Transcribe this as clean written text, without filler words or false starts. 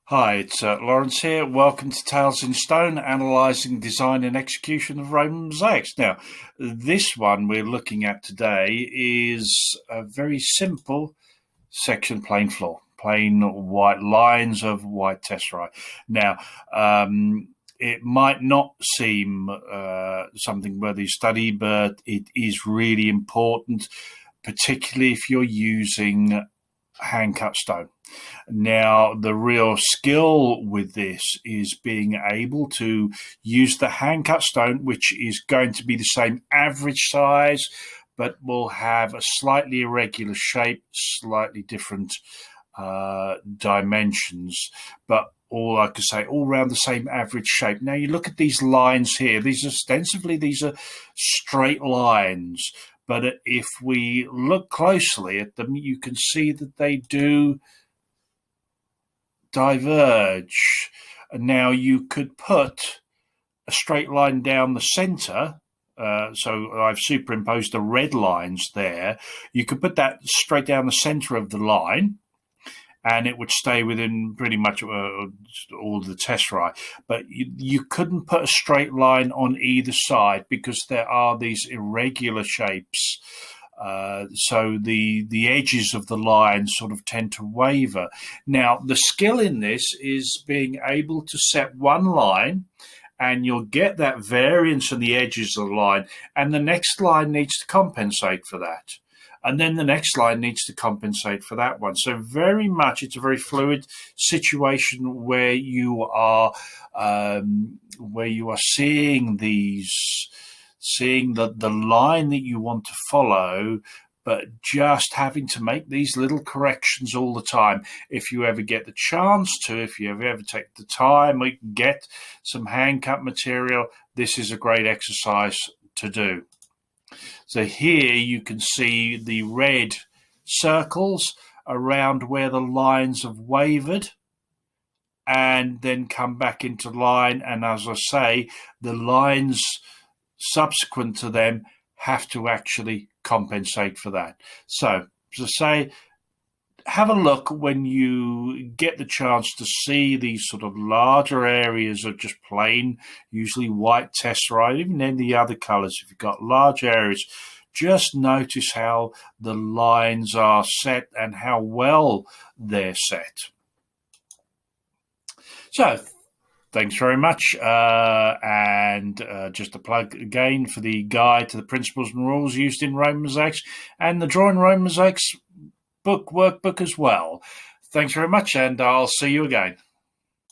Hi, it's Lawrence here. Welcome to Tales in Stone, analysing design and execution of Roman mosaics. Now, this one we're looking at today is a very simple section plain floor, plain white lines of white tesserae. Now, it might not seem something worthy of study, but it is really important, particularly if you're using hand-cut stone. Now, the real skill with this is being able to use the hand-cut stone, which is going to be the same average size, but will have a slightly irregular shape, slightly different dimensions, but all I could say, all around the same average shape. Now, you look at these lines here. These are straight lines. But if we look closely at them, you can see that they do diverge. Now, you could put a straight line down the center. So I've superimposed the red lines there. You could put that straight down the center of the line, and it would stay within pretty much all the tesserae. But you couldn't put a straight line on either side because there are these irregular shapes. So the edges of the line sort of tend to waver. Now, the skill in this is being able to set one line, and you'll get that variance in the edges of the line, and the next line needs to compensate for that. And then the next line needs to compensate for that one. So very much, it's a very fluid situation where you are seeing the line that you want to follow, but just having to make these little corrections all the time. If you ever get the chance to, if you ever take the time, we can get some hand cut material. This is a great exercise to do. So here you can see the red circles around where the lines have wavered and then come back into line. And as I say, the lines subsequent to them have to actually compensate for that. So, as I say, have a look when you get the chance to see these sort of larger areas of just plain, usually white tesserae, even any other colors. If you've got large areas, just notice how the lines are set and how well they're set. So, thanks very much. And just a plug again for the guide to the principles and rules used in Roman mosaics and the Drawing Roman Mosaics workbook as well. Thanks very much, and I'll see you again.